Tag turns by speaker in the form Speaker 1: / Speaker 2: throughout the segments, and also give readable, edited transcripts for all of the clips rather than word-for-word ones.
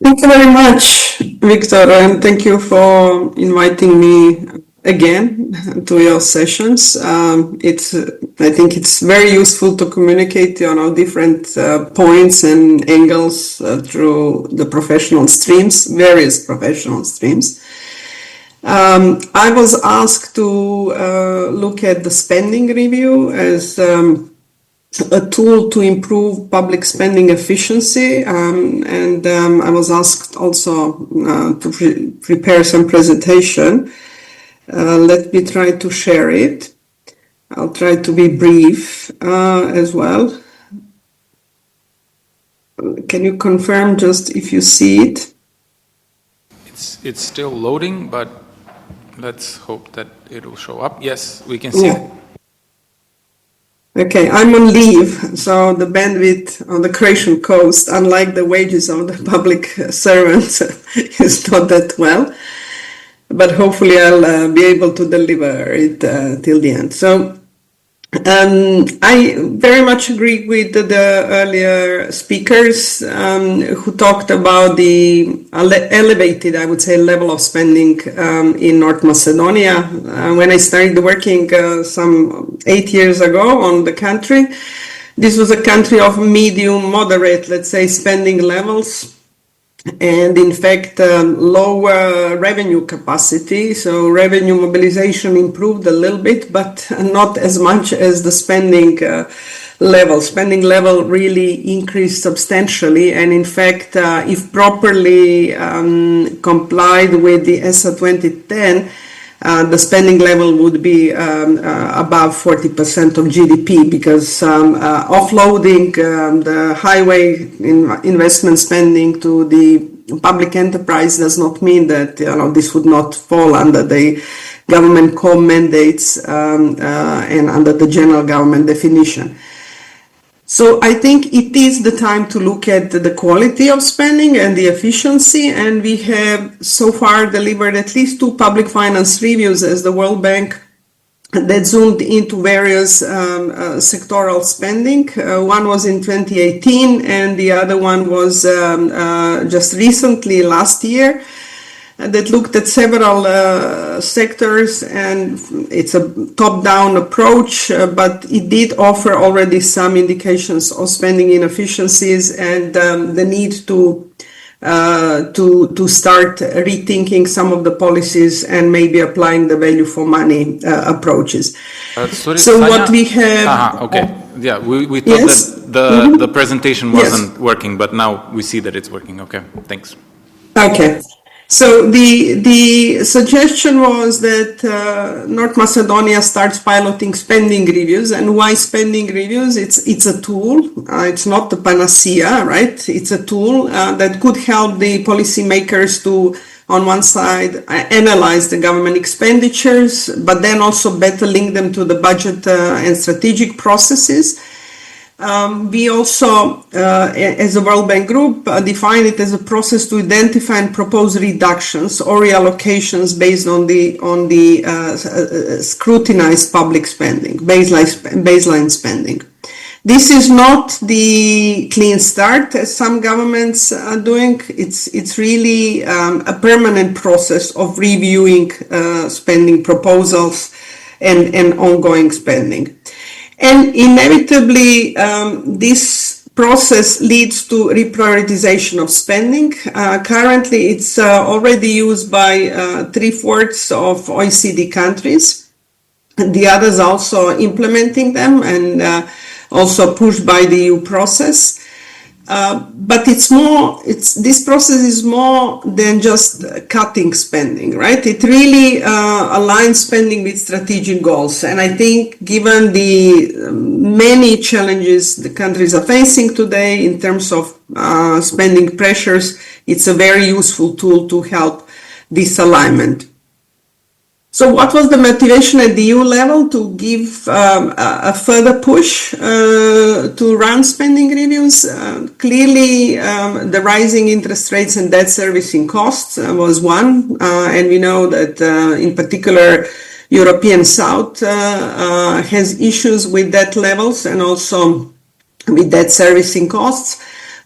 Speaker 1: Thank you very much, Victor, and thank you for inviting me again to your sessions. I think it's very useful to communicate on our different points and angles through the professional streams, various professional streams. I was asked to look at the spending review as a tool to improve public spending efficiency, and I was asked also to prepare some presentation. Let me try to share it. I'll try to be brief as well. Can you confirm just if you see it?
Speaker 2: It's still loading, but let's hope that it will show up. Yes, we can see it.
Speaker 1: Okay, I'm on leave, so the bandwidth on the Croatian coast, unlike the wages of the public servants, is not that well. But hopefully I'll be able to deliver it till the end. So I very much agree with the earlier speakers who talked about the elevated, I would say, level of spending in North Macedonia. When I started working some 8 years ago on the country, this was a country of medium, moderate, let's say, spending levels. And in fact, lower revenue capacity. So revenue mobilization improved a little bit, but not as much as the spending level. Spending level really increased substantially. And in fact, if properly complied with the ESA 2010, the spending level would be above 40% of GDP, because offloading the highway investment spending to the public enterprise does not mean that this would not fall under the government core mandates and under the general government definition. So I think it is the time to look at the quality of spending and the efficiency, and we have so far delivered at least 2 public finance reviews as the World Bank that zoomed into various sectoral spending. One was in 2018 and the other one was just recently, last year, that looked at several sectors, and it's a top-down approach, but it did offer already some indications of spending inefficiencies and the need to start rethinking some of the policies and maybe applying the value for money approaches.
Speaker 2: Sorry,
Speaker 1: so
Speaker 2: Sanja?
Speaker 1: what we have...
Speaker 2: okay. Yeah, we thought
Speaker 1: yes?
Speaker 2: that the presentation wasn't working, but now we see that it's working. Okay, thanks.
Speaker 1: Okay. So the suggestion was that North Macedonia starts piloting spending reviews. And why spending reviews? It's a tool. It's not the panacea, right? It's a tool that could help the policymakers to, on one side, analyze the government expenditures, but then also better link them to the budget and strategic processes. We also, as a World Bank Group, define it as a process to identify and propose reductions or reallocations based on the scrutinized public spending, baseline spending. This is not the clean start as some governments are doing. It's really a permanent process of reviewing spending proposals and ongoing spending. And inevitably, this process leads to reprioritization of spending. Currently, it's already used by 3/4 of OECD countries. The others also implementing them and also pushed by the EU process. But this process is more than just cutting spending, right? It really aligns spending with strategic goals. And I think given the many challenges the countries are facing today in terms of spending pressures, it's a very useful tool to help this alignment. So what was the motivation at the EU level to give a further push to run spending reviews? Clearly, the rising interest rates and debt servicing costs was one. And we know that in particular, European South has issues with debt levels and also with debt servicing costs.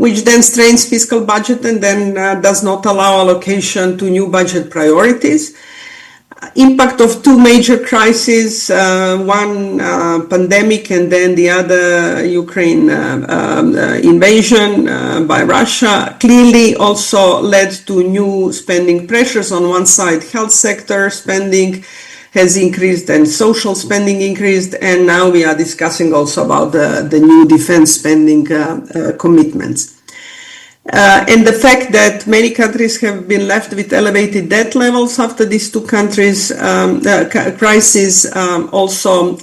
Speaker 1: which then strains fiscal budget and then does not allow allocation to new budget priorities. Impact of two major crises, one pandemic and then the other Ukraine invasion by Russia, clearly also led to new spending pressures. On one side, health sector spending has increased and social spending increased, and now we are discussing also about the new defense spending commitments. And the fact that many countries have been left with elevated debt levels after these two countries' crises also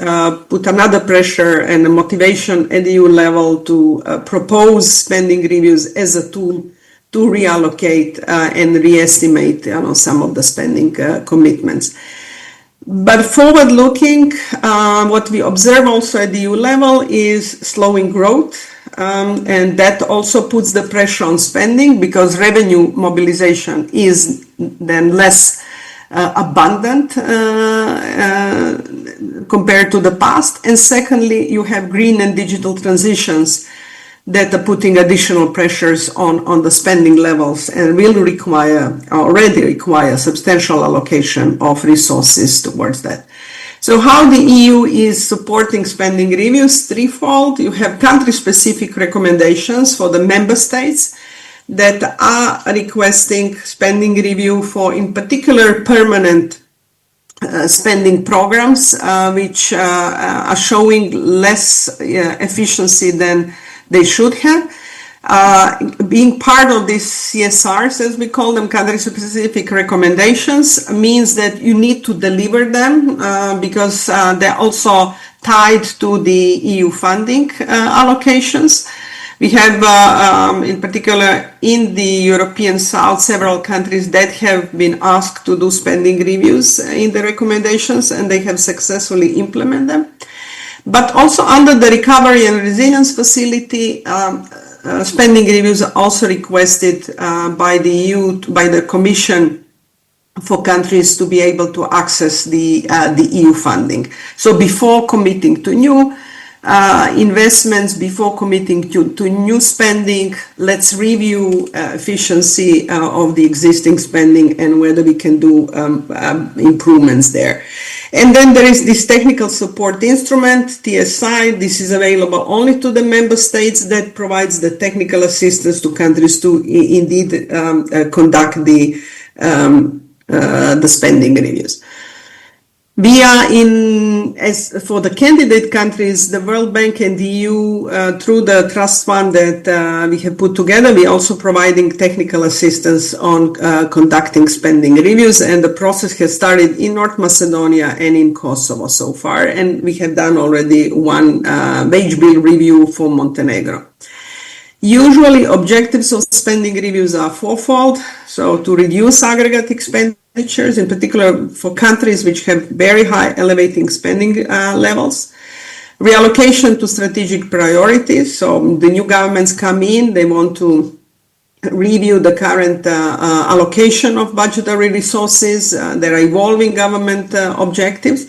Speaker 1: put another pressure and a motivation at the EU level to propose spending reviews as a tool to reallocate and re-estimate some of the spending commitments. But forward-looking, what we observe also at the EU level is slowing growth. And that also puts the pressure on spending because revenue mobilization is then less abundant compared to the past. And secondly, you have green and digital transitions that are putting additional pressures on the spending levels and will already require substantial allocation of resources towards that. So how the EU is supporting spending reviews? Threefold. You have country-specific recommendations for the member states that are requesting spending review for, in particular, permanent spending programs, which are showing less efficiency than they should have. Being part of these CSRs, as we call them, country-specific recommendations, means that you need to deliver them because they're also tied to the EU funding allocations. We have, in particular, in the European South, several countries that have been asked to do spending reviews in the recommendations, and they have successfully implemented them. But also under the Recovery and Resilience Facility, spending reviews are also requested by the EU, by the Commission, for countries to be able to access the EU funding. So before committing to new investments, before committing to new spending, let's review efficiency of the existing spending and whether we can do improvements there. And then there is this technical support instrument, TSI. This is available only to the member states that provides the technical assistance to countries to indeed conduct the spending reviews. We are as for the candidate countries, the World Bank and the EU, through the trust fund that we have put together, we are also providing technical assistance on conducting spending reviews, and the process has started in North Macedonia and in Kosovo so far, and we have done already one wage bill review for Montenegro. Usually, objectives of spending reviews are fourfold, so to reduce aggregate expenditures, in particular for countries which have very high elevating spending levels. Reallocation to strategic priorities, so the new governments come in, they want to review the current allocation of budgetary resources, there are evolving government objectives.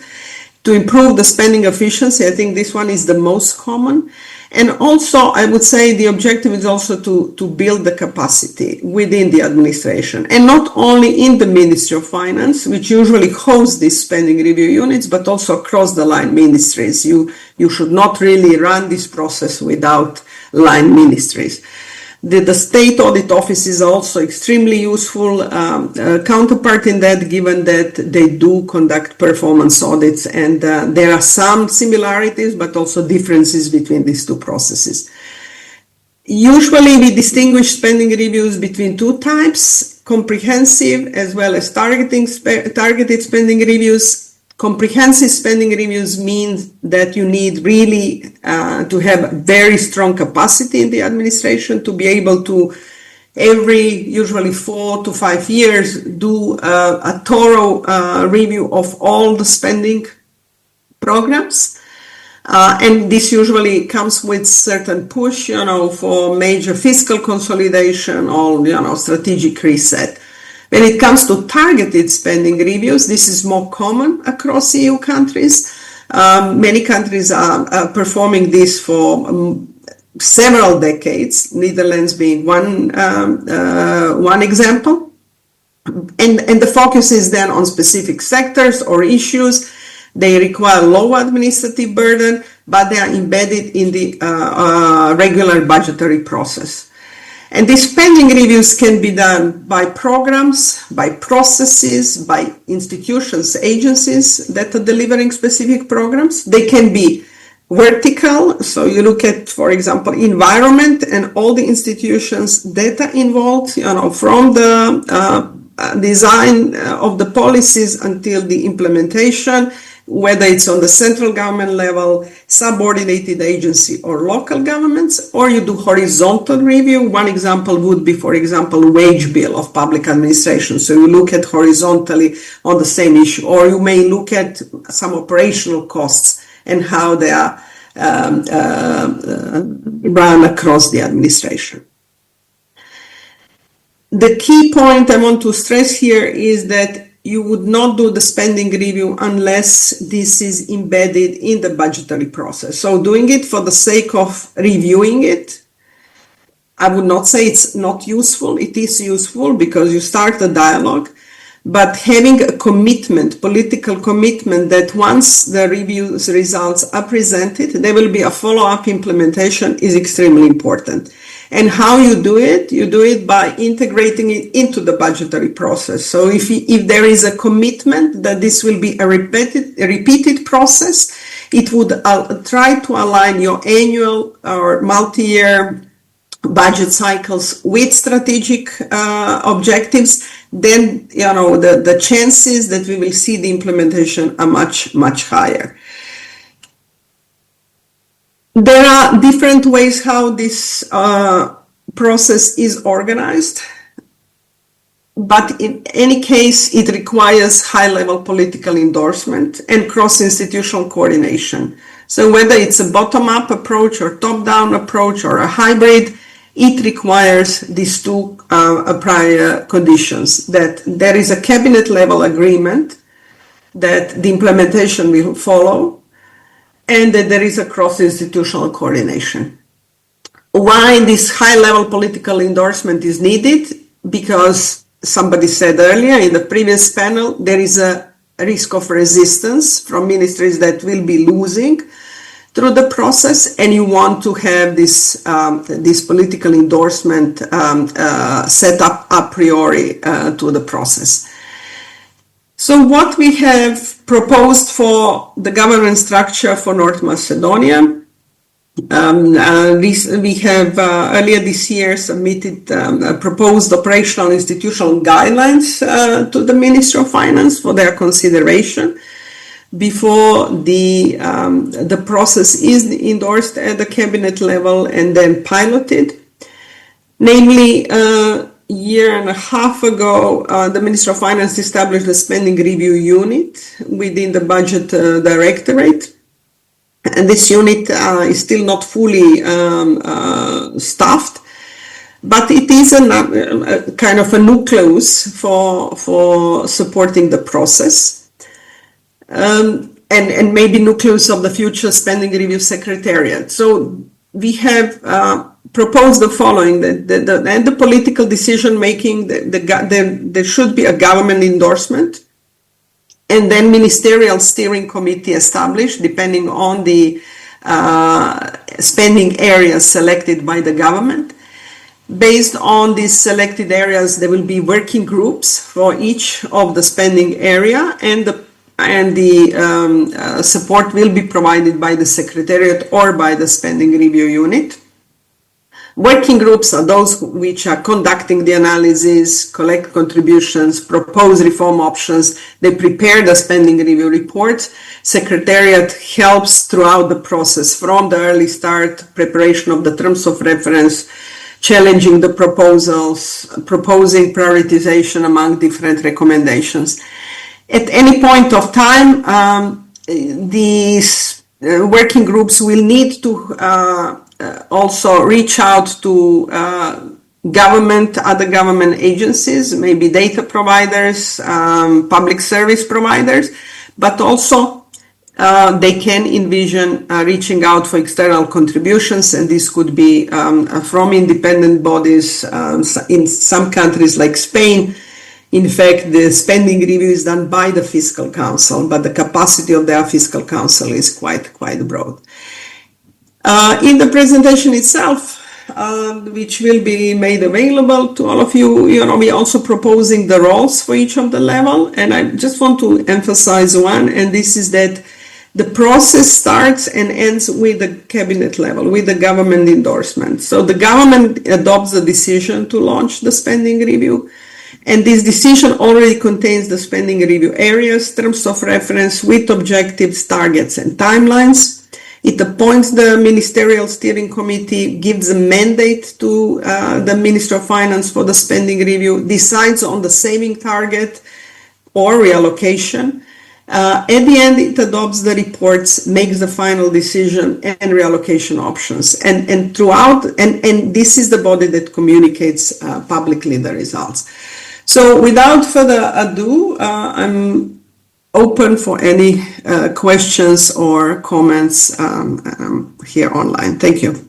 Speaker 1: To improve the spending efficiency, I think this one is the most common. And also, I would say the objective is also to build the capacity within the administration, and not only in the Ministry of Finance, which usually hosts these spending review units, but also across the line ministries. You should not really run this process without line ministries. The state audit office is also extremely useful counterpart in that, given that they do conduct performance audits, and there are some similarities but also differences between these two processes. Usually we distinguish spending reviews between two types, comprehensive as well as targeted spending reviews. Comprehensive spending reviews means that you need really to have very strong capacity in the administration to be able to usually 4 to 5 years, do a thorough review of all the spending programs. And this usually comes with certain push, for major fiscal consolidation or, strategic reset. When it comes to targeted spending reviews, this is more common across EU countries. Many countries are performing this for several decades, Netherlands being one example. And the focus is then on specific sectors or issues. They require low administrative burden, but they are embedded in the regular budgetary process. And these spending reviews can be done by programs, by processes, by institutions, agencies that are delivering specific programs. They can be vertical, so you look at, for example, environment and all the institutions that are involved, from the design of the policies until the implementation, whether it's on the central government level, subordinated agency or local governments, or you do horizontal review. One example would be, for example, wage bill of public administration. So you look at horizontally on the same issue, or you may look at some operational costs and how they are run across the administration. The key point I want to stress here is that you would not do the spending review unless this is embedded in the budgetary process. So doing it for the sake of reviewing it, I would not say it's not useful. It is useful because you start a dialogue, but having a commitment, political commitment, that once the review's results are presented, there will be a follow-up implementation is extremely important. And how you do it by integrating it into the budgetary process. So if there is a commitment that this will be a repeated process, it would try to align your annual or multi-year budget cycles with strategic objectives. Then, the chances that we will see the implementation are much, much higher. There are different ways how this process is organized, but in any case, it requires high-level political endorsement and cross-institutional coordination. So whether it's a bottom-up approach or top-down approach or a hybrid, it requires these two prior conditions, that there is a cabinet-level agreement that the implementation will follow, and that there is a cross-institutional coordination. Why this high-level political endorsement is needed? Because somebody said earlier in the previous panel, there is a risk of resistance from ministries that will be losing through the process, and you want to have this political endorsement set up a priori to the process. So what we have proposed for the governance structure for North Macedonia, we have earlier this year submitted proposed operational institutional guidelines to the Ministry of Finance for their consideration before the process is endorsed at the cabinet level and then piloted. Namely, year and a half ago, the Ministry of Finance established a spending review unit within the budget directorate. And this unit is still not fully staffed, but it is a kind of a nucleus for supporting the process. And maybe nucleus of the future spending review secretariat. So we have proposed the following: that the political decision making, there should be a government endorsement, and then ministerial steering committee established depending on the spending areas selected by the government. Based on these selected areas, there will be working groups for each of the spending area, and the support will be provided by the Secretariat or by the Spending Review Unit. Working groups are those which are conducting the analysis, collect contributions, propose reform options. They prepare the spending review reports. Secretariat helps throughout the process, from the early start, preparation of the terms of reference, challenging the proposals, proposing prioritization among different recommendations. At any point of time, these working groups will need to also reach out to other government agencies, maybe data providers, public service providers, but also they can envision reaching out for external contributions, and this could be from independent bodies. In some countries like Spain, in fact, the spending review is done by the fiscal council, but the capacity of their fiscal council is quite broad. In the presentation itself, which will be made available to all of you, we're also proposing the roles for each of the level, and I just want to emphasize one, and this is that the process starts and ends with the cabinet level, with the government endorsement. So the government adopts the decision to launch the spending review, and this decision already contains the spending review areas, terms of reference with objectives, targets, and timelines. It appoints the ministerial steering committee, gives a mandate to the Minister of Finance for the spending review, decides on the saving target or reallocation. At the end, it adopts the reports, makes the final decision and reallocation options. And throughout, and this is the body that communicates publicly the results. So without further ado, I'm open for any questions or comments here online. Thank you.